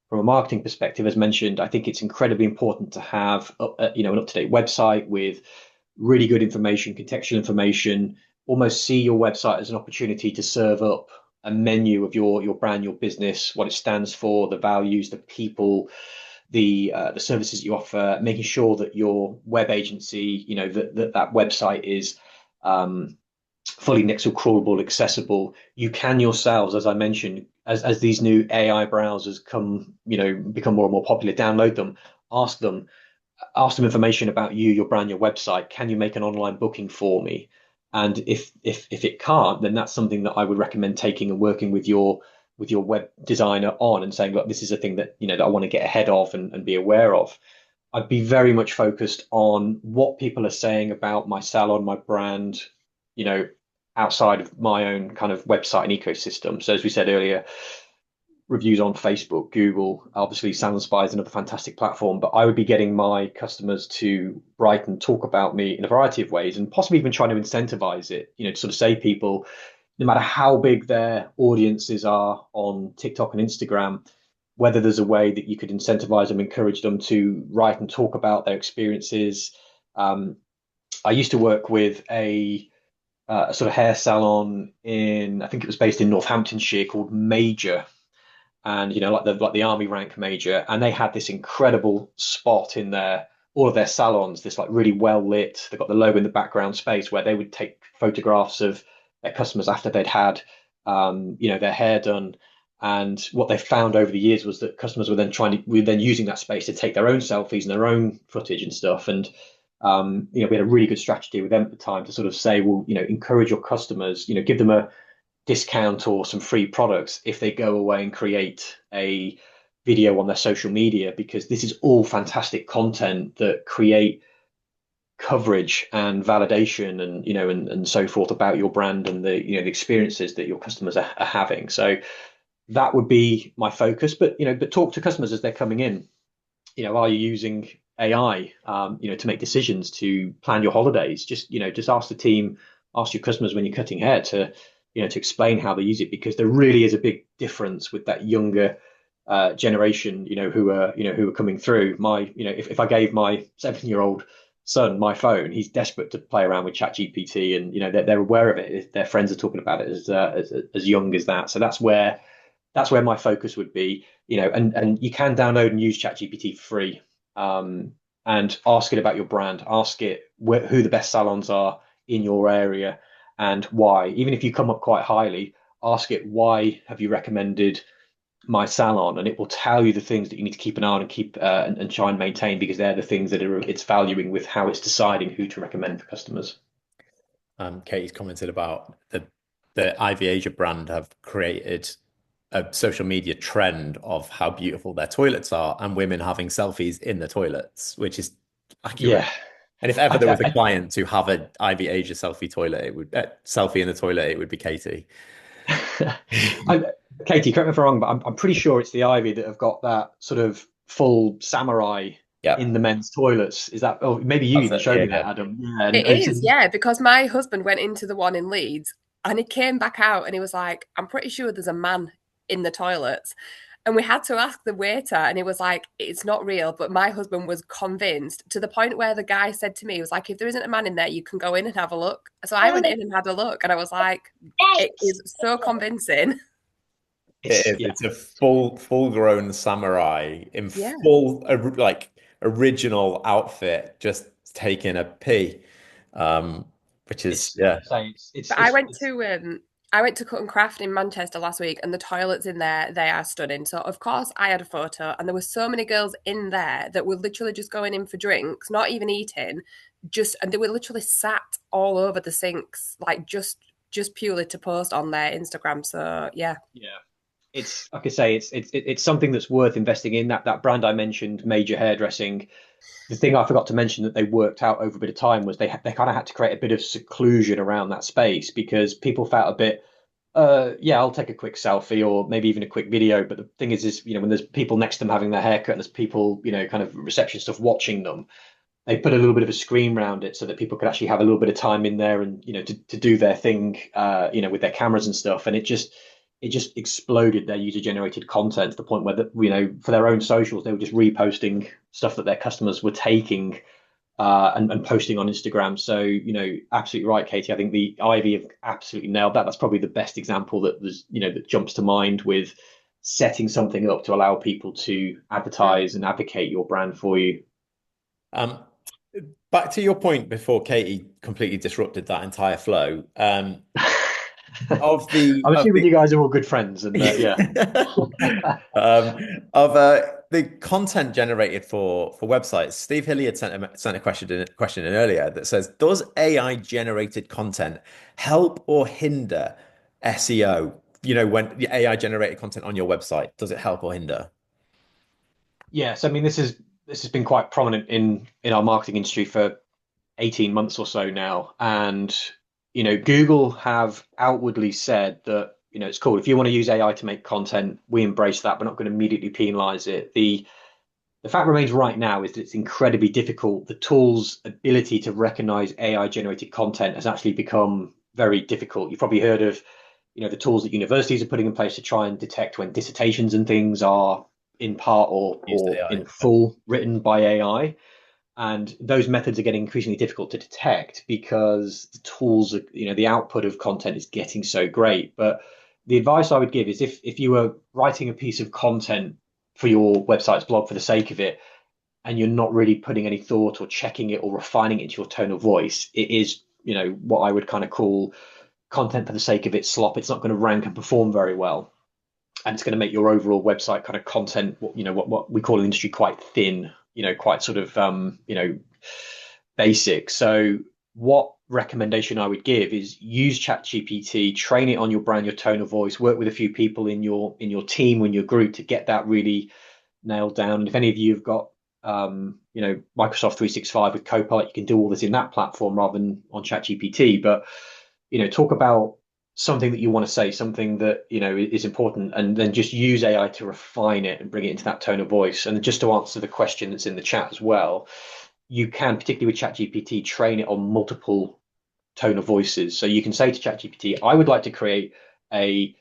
from a marketing perspective, as mentioned, I think it's incredibly important to have an up-to-date website with really good information, contextual information. Almost see your website as an opportunity to serve up a menu of your brand, your business, what it stands for, the values, the people, the services you offer, making sure that your web agency, that website is fully nixel crawlable, accessible. You can yourselves, as I mentioned, as these new AI browsers become more and more popular, download them, ask them information about you, your brand, your website. Can you make an online booking for me? And if it can't, then that's something that I would recommend taking and working with your web designer on and saying, look, this is a thing that that I want to get ahead of and be aware of. I'd be very much focused on what people are saying about my salon, my brand, outside of my own kind of website and ecosystem. So as we said earlier, reviews on Facebook, Google, obviously salonspy is another fantastic platform, but I would be getting my customers to write and talk about me in a variety of ways and possibly even trying to incentivize it, to sort of say people, no matter how big their audiences are on TikTok and Instagram, whether there's a way that you could incentivize them, encourage them to write and talk about their experiences. I used to work with a sort of hair salon I think it was based in Northamptonshire called Major, and like the army rank major, and they had this incredible spot in all of their salons, this like really well lit, they've got the logo in the background space where they would take photographs of their customers after they'd had their hair done. And what they found over the years was that customers were then using that space to take their own selfies and their own footage and stuff. And we had a really good strategy with them at the time to sort of say, well, encourage your customers, give them a discount or some free products if they go away and create a video on their social media, because this is all fantastic content that create coverage and validation and so forth about your brand and the experiences that your customers are having. So that would be my focus, but talk to customers as they're coming in. Are you using AI to make decisions, to plan your holidays? Just ask the team, ask your customers when you're cutting hair to explain how they use it, because there really is a big difference with that younger generation, who are coming through. If I gave my 7-year-old son my phone, he's desperate to play around with ChatGPT, and they're aware of it. If their friends are talking about it as young as that, so that's where my focus would be. And you can download and use ChatGPT for free, and ask it about your brand, ask it who the best salons are in your area and why. Even if you come up quite highly, ask it, why have you recommended my salon? And it will tell you the things that you need to keep an eye on and keep and try and maintain, because they're the things that it's valuing with how it's deciding who to recommend for customers. Katie's commented about the Ivy Asia brand have created a social media trend of how beautiful their toilets are and women having selfies in the toilets, which is accurate. Yeah. And if ever there was a client to have an Ivy Asia selfie toilet, it would selfie in the toilet, it would be Katie. Katie, correct me if I'm wrong, but I'm pretty sure it's the Ivy that have got that sort of full samurai in the men's toilets. Is that? Oh, maybe you even showed me that, Adam. Yeah, it is, yeah, because my husband went into the one in Leeds and he came back out and he was like, I'm pretty sure there's a man in the toilets. And we had to ask the waiter, and he was like, it's not real. But my husband was convinced, to the point where the guy said to me, he was like, if there isn't a man in there, you can go in and have a look. So I went in and had a look, and I was like, it is so convincing. It's a full grown samurai in Yeah. full like original outfit, just taking a pee. Which is Like I say, But I went to Cut and Craft in Manchester last week, and the toilets in there, they are stunning. So of course I had a photo, and there were so many girls in there that were literally just going in for drinks, not even eating, and they were literally sat all over the sinks, like just purely to post on their Instagram. So yeah. It's like I say, it's something that's worth investing in. That brand I mentioned, Major Hairdressing. The thing I forgot to mention that they worked out over a bit of time was they kind of had to create a bit of seclusion around that space, because people felt a bit, yeah, I'll take a quick selfie or maybe even a quick video. But the thing is, when there's people next to them having their haircut and there's people, kind of reception stuff watching them, they put a little bit of a screen around it so that people could actually have a little bit of time in there and, to do their thing, with their cameras and stuff. And it just exploded their user generated content to the point where for their own socials, they were just reposting stuff that their customers were taking, and posting on Instagram. So, absolutely right, Katie. I think the Ivy have absolutely nailed that. That's probably the best example that jumps to mind, with setting something up to allow people to advertise and advocate your brand for you. Back to your point before Katie completely disrupted that entire flow. I'm assuming you guys are all good friends, and yeah. Of the content generated for websites, Steve Hilliard sent a question in earlier that says, does AI generated content help or hinder SEO? When the AI generated content on your website, does it help or hinder? Yes, I mean, this has been quite prominent in our marketing industry for 18 months or so now. And Google have outwardly said that, it's cool. If you want to use AI to make content, we embrace that. We're not going to immediately penalize it. The fact remains right now is that it's incredibly difficult. The tool's ability to recognize AI generated content has actually become very difficult. You've probably heard of, the tools that universities are putting in place to try and detect when dissertations and things are in part or in full written by AI. And those methods are getting increasingly difficult to detect because the tools, the output of content is getting so great. But the advice I would give is if you were writing a piece of content for your website's blog for the sake of it, and you're not really putting any thought or checking it or refining it into your tone of voice, it is, what I would kind of call content for the sake of it slop. It's not going to rank and perform very well. And it's going to make your overall website kind of content, what we call in the industry quite thin, quite sort of, basic. So what recommendation I would give is use ChatGPT, train it on your brand, your tone of voice, work with a few people in your team or in your group to get that really nailed down. And if any of you have got, Microsoft 365 with Copilot, you can do all this in that platform rather than on ChatGPT. But, talk about something that you want to say, something that is important, and then just use AI to refine it and bring it into that tone of voice. And just to answer the question that's in the chat as well, you can, particularly with ChatGPT, train it on multiple tone of voices. So you can say to ChatGPT, I would like to create a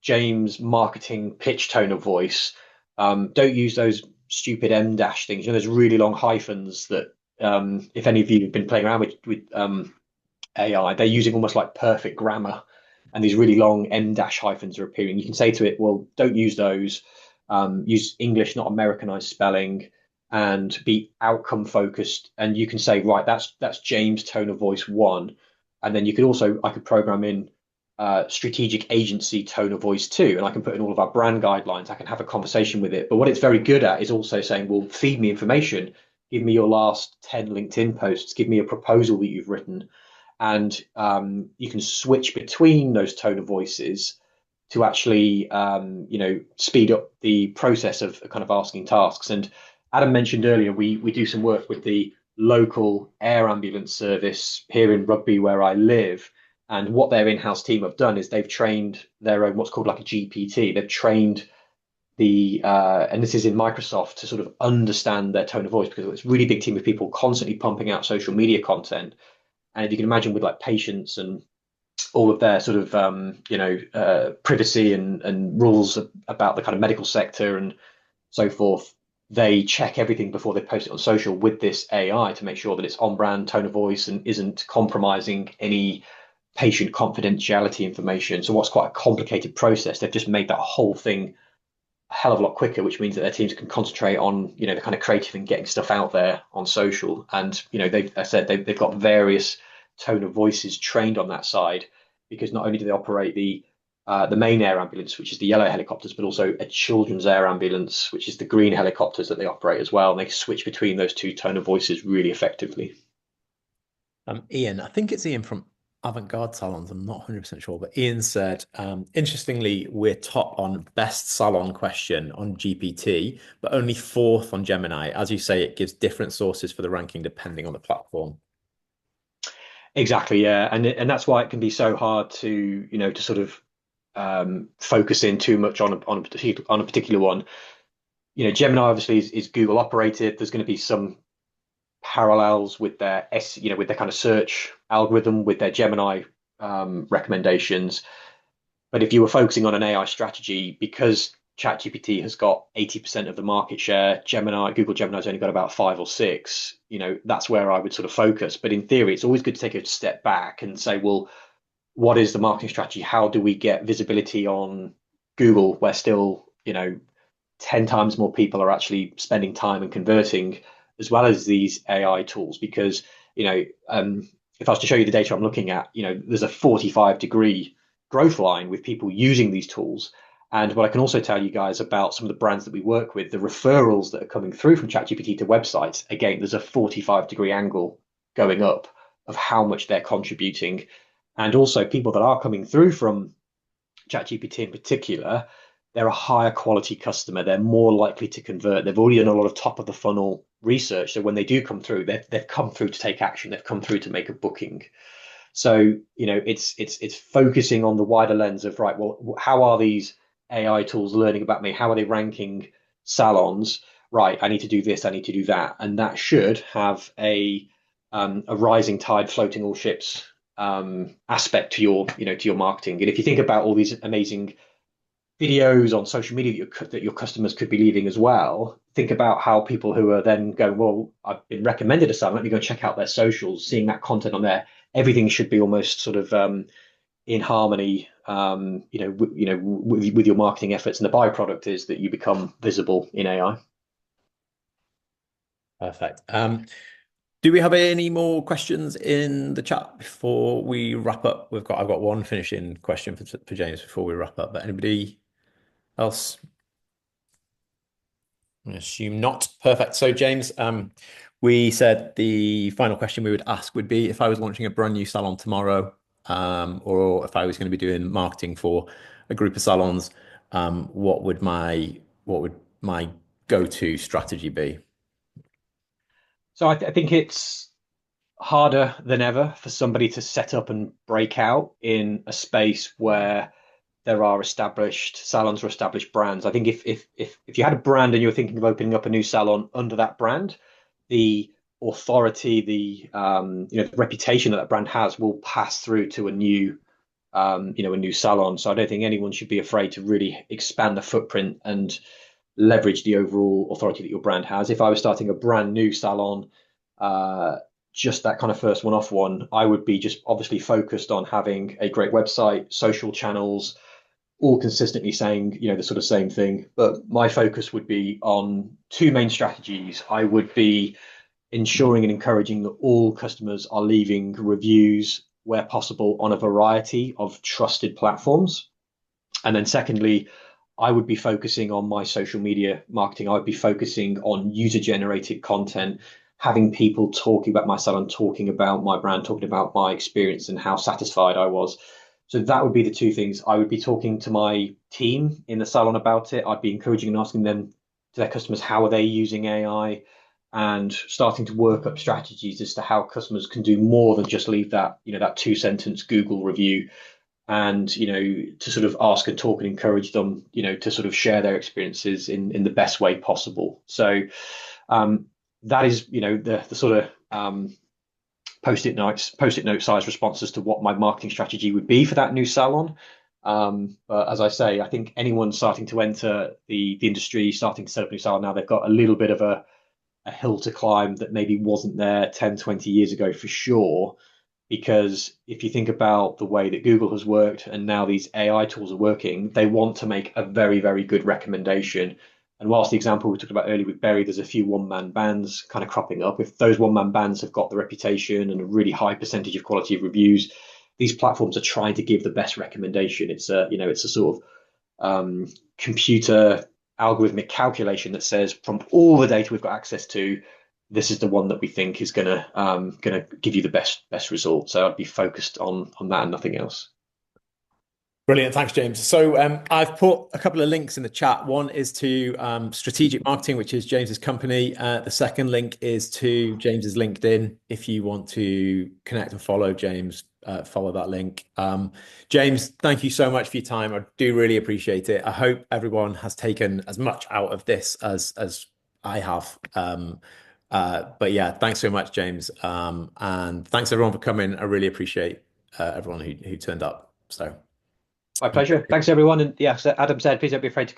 James marketing pitch tone of voice. Don't use those stupid M dash things, those really long hyphens that, if any of you have been playing around with AI, they're using almost like perfect grammar, and these really long M dash hyphens are appearing. You can say to it, well, don't use those. Use English, not Americanized spelling, and be outcome focused. And you can say, right, that's James tone of voice 1. And then I could program in strategic agency tone of voice 2, and I can put in all of our brand guidelines. I can have a conversation with it. But what it's very good at is also saying, well, feed me information. Give me your last 10 LinkedIn posts. Give me a proposal that you've written. And you can switch between those tone of voices to actually, speed up the process of kind of asking tasks. And Adam mentioned earlier, we do some work with the local air ambulance service here in Rugby, where I live. And what their in-house team have done is they've trained their own, what's called like a GPT. They've trained and this is in Microsoft, to sort of understand their tone of voice, because it's a really big team of people constantly pumping out social media content. And if you can imagine, with like patients and all of their sort of privacy and rules about the kind of medical sector and so forth. They check everything before they post it on social with this AI to make sure that it's on brand, tone of voice, and isn't compromising any patient confidentiality information. So what's quite a complicated process, they've just made that whole thing a hell of a lot quicker, which means that their teams can concentrate on, the kind of creative and getting stuff out there on social. And, they've got various tone of voices trained on that side, because not only do they operate the main air ambulance, which is the yellow helicopters, but also a children's air ambulance, which is the green helicopters that they operate as well. And they switch between those two tone of voices really effectively. Ian, I think it's Ian from Avant-Garde Salons. I'm not 100% sure, but Ian said, interestingly, we're top on best salon question on GPT, but only fourth on Gemini. As you say, it gives different sources for the ranking depending on the platform. Exactly, yeah, and that's why it can be so hard to to sort of focus in too much on a particular one. Gemini obviously is Google operated. There's going to be some parallels with their with their kind of search algorithm with their Gemini recommendations. But if you were focusing on an AI strategy, because ChatGPT has got 80% of the market share, Google Gemini's only got about 5 or 6, that's where I would sort of focus. But in theory, it's always good to take a step back and say, well, what is the marketing strategy? How do we get visibility on Google, where still, 10 times more people are actually spending time and converting, as well as these AI tools? Because, if I was to show you the data I'm looking at, there's a 45-degree growth line with people using these tools. And what I can also tell you guys about some of the brands that we work with, the referrals that are coming through from ChatGPT to websites, again, there's a 45-degree angle going up of how much they're contributing. And also people that are coming through from ChatGPT in particular, they're a higher quality customer. They're more likely to convert. They've already done a lot of top of the funnel research. So when they do come through, they've come through to take action. They've come through to make a booking. So, it's focusing on the wider lens of, right, well, how are these AI tools learning about me? How are they ranking salons? Right, I need to do this, I need to do that. And that should have a rising tide floating all ships aspect to your marketing. And if you think about all these amazing videos on social media that your customers could be leaving as well, think about how people who are then going, well, I've been recommended a salon, let me go check out their socials, seeing that content on there. Everything should be almost sort of in harmony, with your marketing efforts, and the byproduct is that you become visible in AI. Perfect. Do we have any more questions in the chat before we wrap up? I've got one finishing question for James before we wrap up, but anybody else? I assume not. Perfect. So James, we said the final question we would ask would be, if I was launching a brand new salon tomorrow, or if I was going to be doing marketing for a group of salons, what would my go-to strategy be? So I think it's harder than ever for somebody to set up and break out in a space where there are established salons or established brands. I think if you had a brand and you were thinking of opening up a new salon under that brand, the authority, the reputation that that brand has will pass through to a new salon. So I don't think anyone should be afraid to really expand the footprint and leverage the overall authority that your brand has. If I was starting a brand new salon, just that kind of first one-off one, I would be just obviously focused on having a great website, social channels, all consistently saying, the sort of same thing. But my focus would be on two main strategies. I would be ensuring and encouraging that all customers are leaving reviews where possible on a variety of trusted platforms. And then secondly, I would be focusing on my social media marketing. I would be focusing on user-generated content, having people talking about my salon, talking about my brand, talking about my experience and how satisfied I was. So that would be the two things. I would be talking to my team in the salon about it. I'd be encouraging and asking them, to their customers, how are they using AI, and starting to work up strategies as to how customers can do more than just leave that, that 2-sentence Google review, and, to sort of ask and talk and encourage them, to sort of share their experiences in the best way possible. So that is, the sort of post-it note size responses to what my marketing strategy would be for that new salon. But as I say, I think anyone starting to enter the industry, starting to set up a new salon now, they've got a little bit of a hill to climb that maybe wasn't there 10, 20 years ago for sure. Because if you think about the way that Google has worked and now these AI tools are working, they want to make a very, very good recommendation. And whilst the example we talked about earlier with Berry, there's a few one-man bands kind of cropping up. If those one-man bands have got the reputation and a really high percentage of quality of reviews, these platforms are trying to give the best recommendation. It's a sort of computer algorithmic calculation that says from all the data we've got access to, this is the one that we think is gonna give you the best result. So I'd be focused on that and nothing else. Brilliant. Thanks, James. So I've put a couple of links in the chat. One is to Strategic Marketing, which is James's company. The second link is to James's LinkedIn. If you want to connect and follow James, follow that link. James, thank you so much for your time. I do really appreciate it. I hope everyone has taken as much out of this as I have. But yeah, thanks so much, James. And thanks everyone for coming. I really appreciate everyone who turned up. So. My pleasure. Thanks, everyone. And yes, Adam said, please don't be afraid to